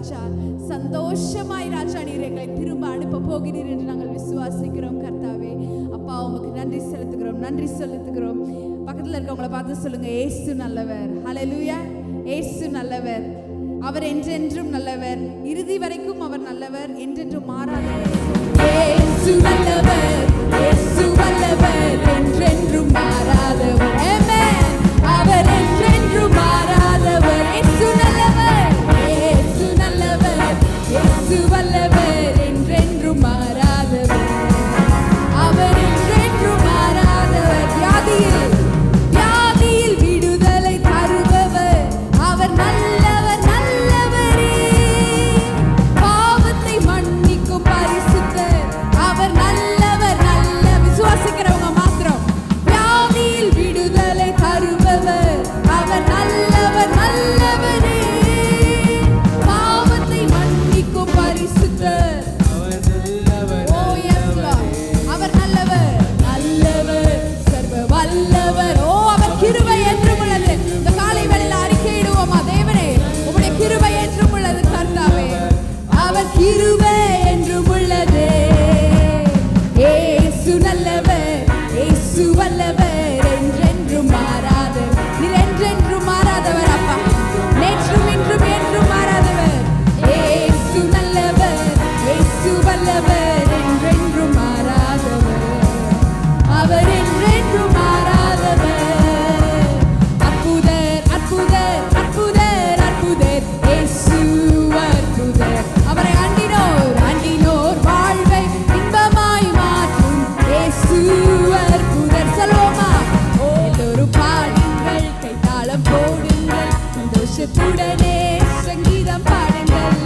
ராஜா. சந்தோஷமாய் ராஜா நீர் எங்களை திரும்ப அனுப்ப போகிறீர் என்று நாங்கள் விசுவாசிக்கிறோம் கர்த்தாவே. அப்பா உமக்கு நன்றி செலுத்துகிறோம், நன்றி செலுத்துகிறோம். பக்கத்தில் இருக்கவங்களை பார்த்து சொல்லுங்க, ஏசு நல்லவர். ஹல்லேலூயா. ஏசு நல்லவர். அவர் என்றென்றும் நல்லவர். இறுதி வரைக்கும் அவர் நல்லவர், என்றென்றும் மாறாதவர். ஏசு நல்லவர், ஏசு வல்லவர், என்றென்றும் மாறாதவர். ஆமென். அவர் என்றென்றும் மாறாதவர். ஏசு நல்லவர், ஏசு நல்லவர், ஏசு வல்லவர், என்றென்றும் மாறாதவர். அவர் என்றென்றும் மாறாதவர். வியாதியில் விடுதலை தருபவர். அவர் நல்லவர், நல்லவரே. பாவத்தை மன்னிக்கும் பரிசுத்தர். அவர் நல்லவர், நல்ல விசுவாசிக்கிறவங்க மாத்திரம். வியாதியில் விடுதலை தருபவர். அவர் நல்லவர், நல்லவரே. பாவத்தை மன்னிக்கும் பரிசுத்தர். Oh yes Lord. அவர் நல்லவர், நல்லவர், சர்வ வல்லவர். ஓ அவர் கிருபை என்றும் உள்ளது. இந்த காலை வேளையில அறிக்கையிடுவோமா, தேவனே உம்முடைய கிருபை என்றும் உள்ளது கர்த்தாவே. அவர் கிருபை என்றும் உள்ளது. ஏசு நல்லவர், ஏசு வல்லவர், என்றென்றும் மாறாதவர். நீர் என்றென்றும் மாறாதவர் அப்பா. நேற்றும் இன்றும் என்றும் மாறாதவர். ஏசு நல்லவர், ஏசு வல்லவர், என்றென்றும் மாறாதவர். அவர் என்றென்றும் மாறாதவர். அற்புதர், அற்புதர், அற்புதர், அற்புதர், இயேசு அற்புதர். அவரை அண்டினோர், அண்டினோர் வாழ்வை இன்பமாய் மாற்றும் இயேசு அற்புதர். சொல்லுவோமா? எல்லோரும் பாடுங்கள், கைத்தாளம் போடுங்கள், சந்தோஷத்துடனே சங்கீதம் பாடுங்கள்.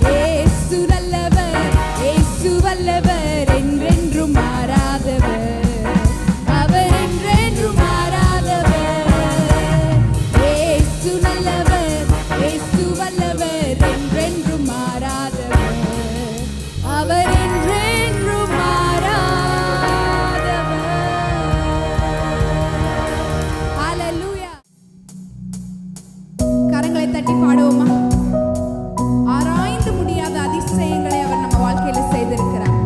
இயேசு நல்லவர், இயேசு வல்லவர், என்றென்றும் மாறாதவர். அவர் என்றென்றும் மாறாதவர். இயேசு நல்லவர், இயேசு வல்லவர், என்றென்றும் மாறாதவர். அவர் என்றென்றும் மாறாதவர். ஹல்லேலூயா. கரங்களை தட்டி பாடுவோமா? ஆராய்ந்து முடியாத அதிசயங்களை அவர் நம்ம வாழ்க்கையில செய்திருக்கிறார்.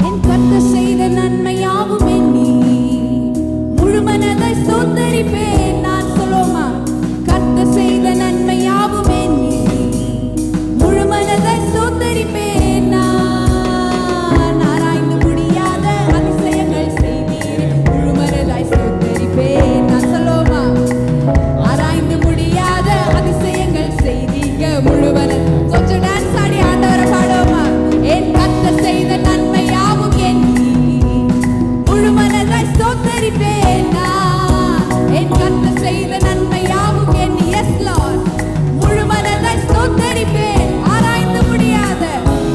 என் கர்த்தர் செய்த நன்மையாவும் எண்ணி முழு மனதாய் ஸ்தோத்தரிப்பேன் நான். சொல்லுவோமா? கர்த்தர் செய்த நன்மையாவும் எண்ணி முழு மனதாய் ஸ்தோத்தரிப்பேன் நான். ஆராய்ந்து முடியாத அதிசயங்கள் செய்தீர், முழு மனதாய் ஸ்தோத்தரிப்பேன் நான். சொல்லுவோமா? ஆராய்ந்து முடியாத அதிசயங்கள் செய்தீங்க முழுவதும். கொஞ்சம் டான்ஸ் ஆடி ஆண்டவரை பாடுவோமா? என் கர்த்தர் செய்த நன்மை யாவும் எண்ணி முழு மனதாய் ஸ்தோத்தரிப்பேன் நான். என் கர்த்தர் செய்த நன்மை யாவும் எண்ணி, yes Lord, முழு மனதாய் ஸ்தோத்தரிப்பேன். ஆராய்ந்து முடியாத,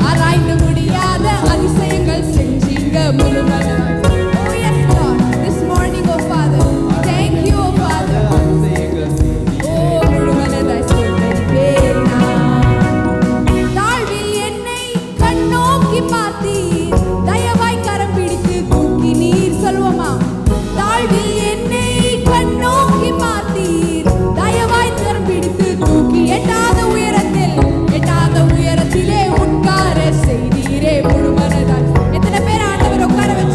ஆராய்ந்து முடியாத அதிசயங்கள் செஞ்சீங்க முழு மனதாய். Oh yes Lord, this morning oh Father, thank you oh Father. Oh முழு மனதாய் ஸ்தோத்தரிப்பேன் நான். தாழ்வில் என்னை கண்ணோக்கி பார்த்தீர், தயவாய் கரம் பிடித்து தூக்கி நீர். சொல்லுவோமா? தாழ்வில் என்னை கண்ணோக்கி பார்த்தீர், தயவாய் கரம் பிடித்து தூக்கி எட்டாத உயரத்தில், எட்டாத உயரத்திலே உட்கார செய்தீரே முழு மனதாய். எத்தனை பேர் ஆண்டவர் உட்கார வச்சு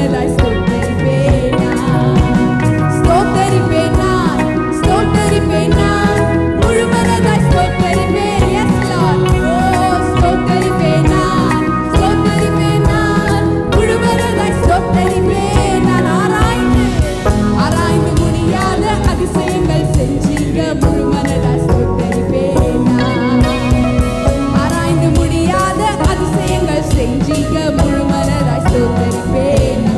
மனதாய் ஸ்தோத்தரிப்பேன் நான். ஸ்தோத்தரிப்பேன் நான், ஸ்தோத்தரிப்பேன் நான், முழு மனதாய் ஸ்தோத்தரிப்பேன். Yes Lord. Oh, ஸ்தோத்தரிப்பேன் நான், ஸ்தோத்தரிப்பேன் நான், முழு மனதாய் ஸ்தோத்தரிப்பேன் நான். ஆராய்ந்து முடியாத அதிசயங்கள் செஞ்சீங்க, முழு மனதாய் ஸ்தோத்தரிப்பேன் நான். ஆராய்ந்து முடியாத அதிசயங்கள் செஞ்சீங்க, முழு மனதாய் ஸ்தோத்தரிப்பேன் நான்.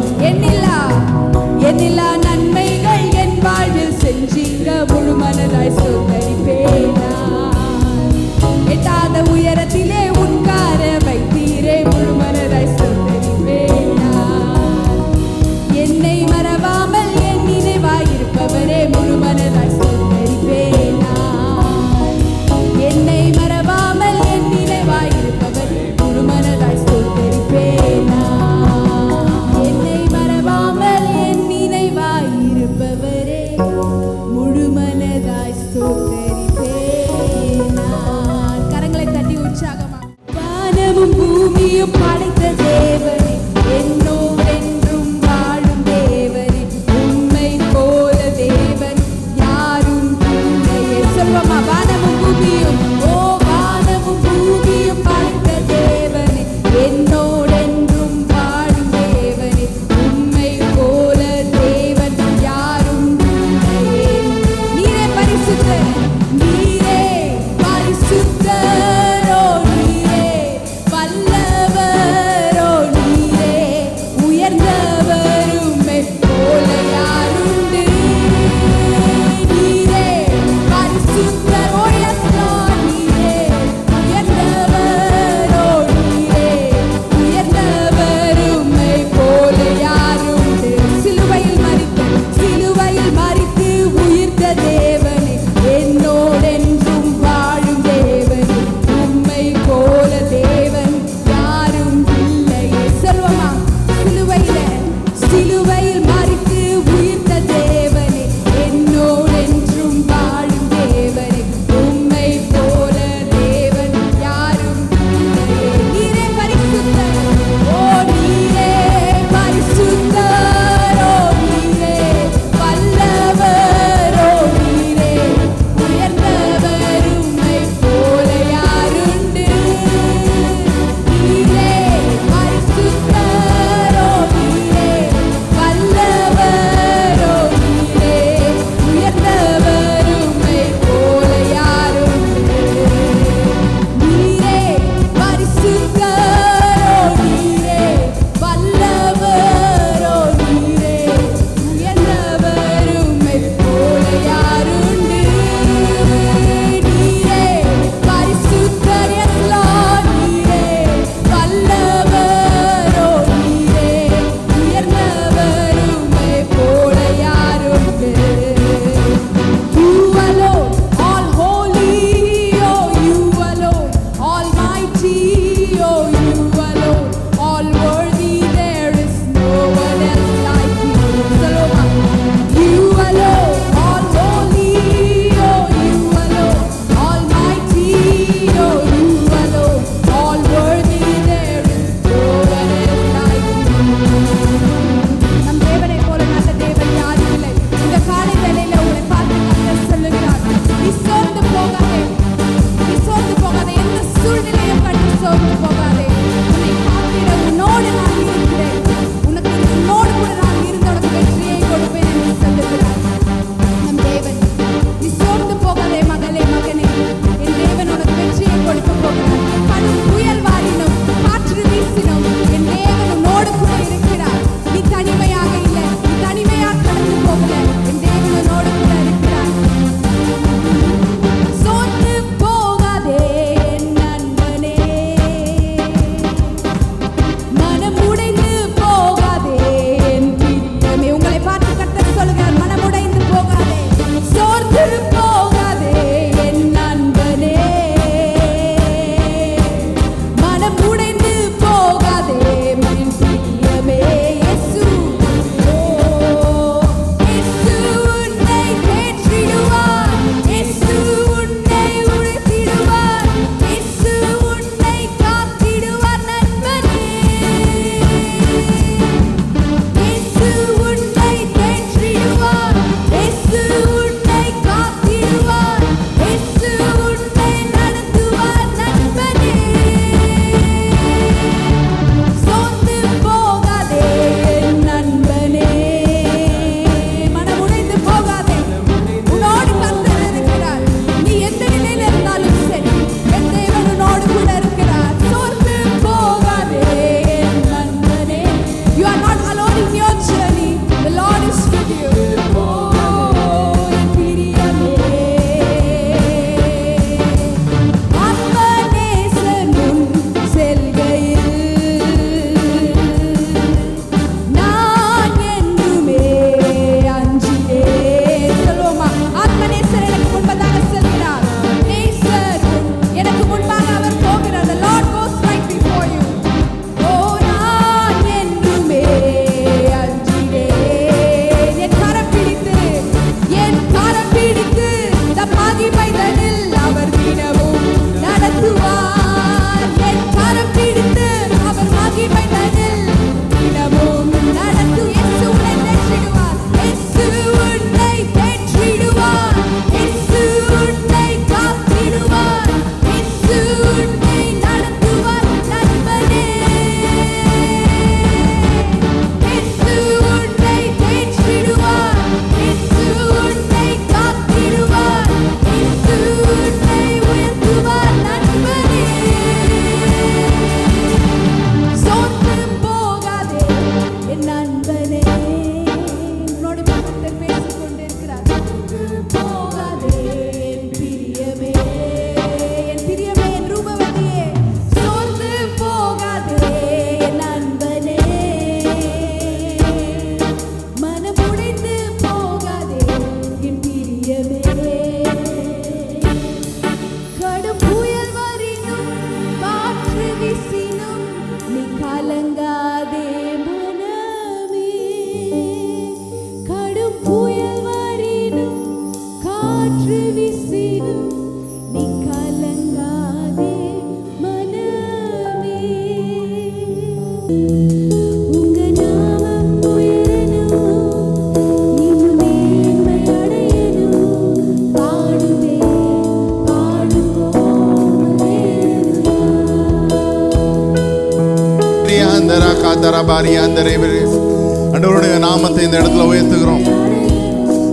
ஆண்டவருடைய நாமத்தை இந்த இடத்துல உயர்த்துகிறோம்.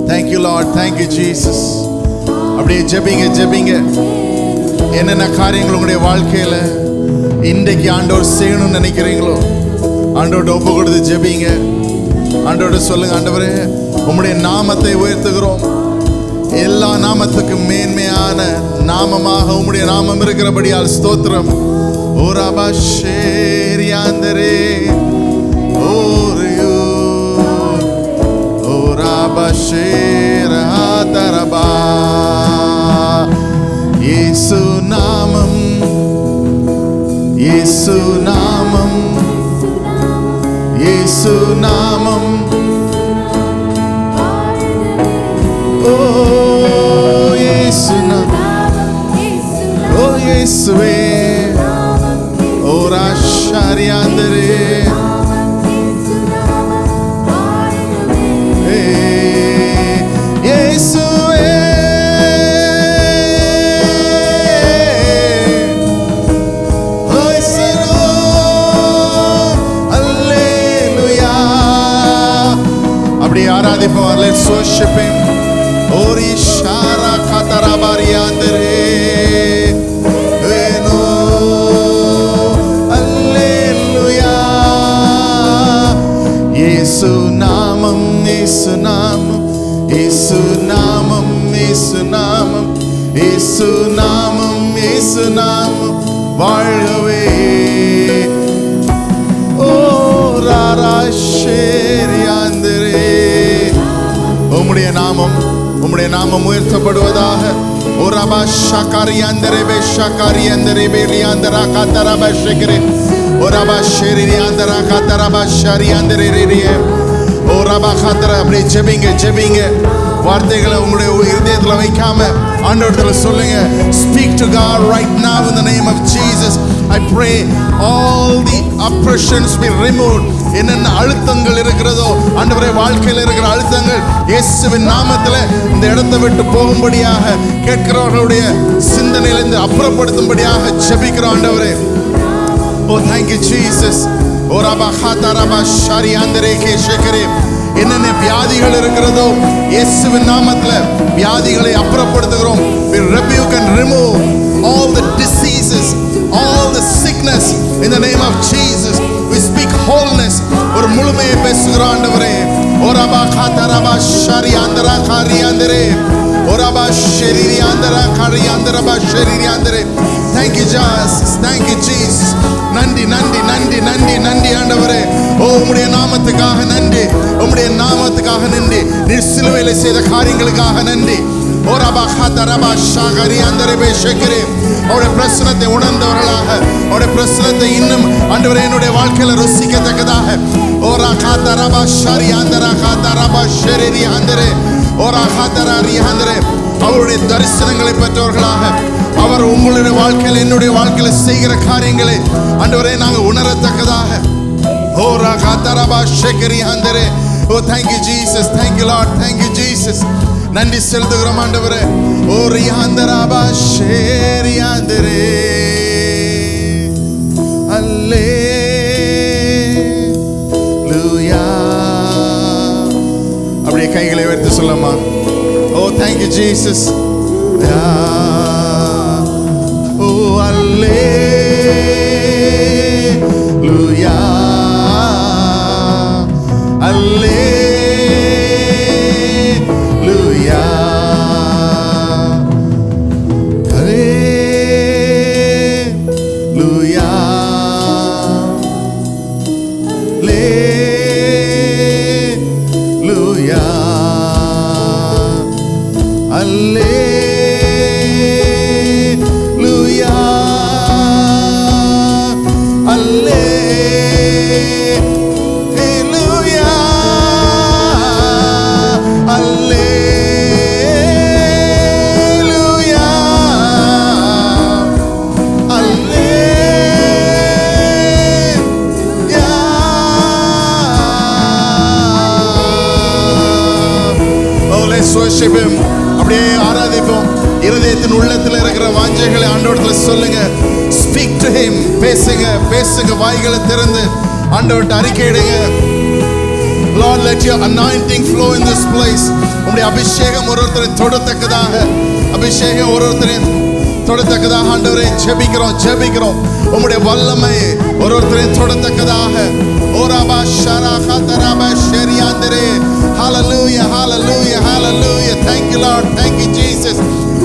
Thank you Lord, thank you Jesus. அப்படியே ஜெபிங்க. என்னென்ன காரியங்கள் உங்களுடைய வாழ்க்கையில இன்றைக்கு ஆண்டவர் செய்யணும்னு நினைக்கிறீங்களோ ஆண்டவர்கிட்ட ஒப்பு கொடுத்து ஜெபிங்க. ஆண்டவர்கிட்ட சொல்லுங்க, ஆண்டவரே உம்முடைய நாமத்தை உயர்த்துகிறோம். எல்லா நாமத்துக்கும் மேன்மையான நாமமாக உம்முடைய நாமம் இருக்கிறபடியால் ஸ்தோத்திரம். ஓராபாஷேரியாந்தரே ஓரியோ ஓராபாஷேரஹாதரபா. இயேசு நாமம், இயேசு நாமம், இயேசு நாமம். ஓ இயேசு நாமம், ஓ இயேசுவே ஓராஷாரியாந்தரே இயேசுவே அல்லேலூயா. அப்படி ஆராதிப்போம். Let's worship him. ஓரிஷாரா கதரபாரியாந்தரே இயேசு நாமம், இயேசு நாமம், இயேசு நாமம், இயேசு நாமம், இயேசு நாமம், இயேசு நாமம் வாழ்கவே. ஓ ராராஷேரியாந்தரே உம்முடைய நாமம், உம்முடைய நாமம் உயர்த்தப்படுவதாக. ஓ ரபாஷாகாரியாந்தரே பேஷாகாரியாந்தரே பேலியாந்தரா காதரபாஷேகரே அப்படியே ஜெபிங்க. வார்த்தைகளை உங்களுடைய இருதயத்தில் வைக்காம ஆண்டவரிடத்துல சொல்லுங்க. Speak to God right now in the name of Jesus. I pray all the oppressions be removed. என்னென்ன அழுத்தங்கள் இருக்கிறதோ ஆண்டவரே, வாழ்க்கையில் இருக்கிற அழுத்தங்கள் இயேசுவின் நாமத்தில் இந்த இடத்தை விட்டு போகும்படியாக, கேட்கிறவர்களுடைய சிந்தனையிலிருந்து அப்புறப்படுத்தும்படியாக ஜெபிக்கிறோம் ஆண்டவரே. Oh, thank you Jesus. என்னென்ன வியாதிகள் இருக்கிறதோ இயேசுவின் நாமத்தில் வியாதிகளை அப்புறப்படுத்துகிறோம். We rebuke and remove all the diseases, all the sickness in the name of Jesus. We speak wholeness. ஒரு முழுமையை பேசுகிறோம் ஆண்டவரே. ஓரபா காதரபா ஷரியாந்தரா காரியாந்தரே ஓரபா ஷரியாந்தரா காரியாந்தரபா ஷரியாந்தரே. Thank you Jesus, thank you Jesus. நன்றி நன்றி நன்றி நன்றி நன்றி ஆண்டவரே. ஓ உம்முடைய நாமத்துக்காக நன்றி, உம்முடைய நாமத்துக்காக நன்றி, நீர் சிலுவையில் செய்த காரியங்களுக்காக நன்றி. ஓரபா காதரபா ஷகரியாந்தரே பேஷகரே அவருடைய பிரசன்னத்தை உணர்ந்தவர்களாக, அவருடைய பிரசன்னத்தை இன்னும் ஆண்டவரே என்னுடைய வாழ்க்கையில ருசிக்கத்தக்கதாக. ஓரா காதரபா ஷரியாந்தரா காதரபா ஷரியாந்தரே ஓரா காதரா ரியாந்தரே அவருடைய தரிசனங்களை பெற்றவர்களாக, அவர் உங்களுடைய வாழ்க்கையில் என்னுடைய வாழ்க்கையில் செய்கிற காரியங்களை ஆண்டவரே நாங்கள் உணரத்தக்கதாக. ஓ ராகாதரபா ஷெகரியாந்தரே. ஓ thank you Jesus, thank you Lord, thank you Jesus. நன்றி செலுத்துகிறோம் ஆண்டவரே. ஓ ரியாந்தரபா ஷெரியாந்தரே அல்லேலூயா. அப்படியே கைகளை உயர்த்தி சொல்லமா. ஓ thank you Jesus. Oh, alleluia, alleluia, alleluia, alleluia, worship him. அப்படியே ஆராதிப்போம். இருதயத்தின் உள்ளத்தில் இருக்கிற வாஞ்சைகளை ஆண்டவரிடத்தில் சொல்லுங்க. Speak to him. பேசுங்க, பேசுங்க, வாய்களை திறந்து ஆண்டவர்ட்ட அறிக்கையிடுங்க. Lord, let your anointing flow in this place. உம்முடைய அபிஷேகம் ஒருவரை தொடத்தக்கதாக, அபிஷேகம் ஒருவரை தொடத்தக்கதாக ஆண்டவரே ஜெபிக்கிறோம். உம்முடைய வல்லமை ஒருவரை தொடத்தக்கதாக. ஓராபா ஷரா கதராபா ஷெரியாந்தரே. Hallelujah, hallelujah, hallelujah. Thank you Lord, thank you Jesus.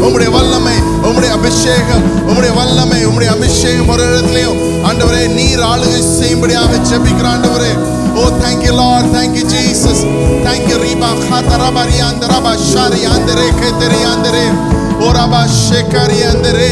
உம்முடைய வல்லமை, உம்முடைய அபிஷேகம், உம்முடைய வல்லமை, உம்முடைய அபிஷேகம் ஒரு இடத்திலேயும் ஆண்டவரே நீர் ஆளுகை செய்யும்படியாக ஜெபிக்கிறோம் ஆண்டவரே. Oh, thank you Lord, thank you Jesus. Thank you Riba Khatarabari Andaraba Shari Andere Keteri Andere Oraba Shekari Andere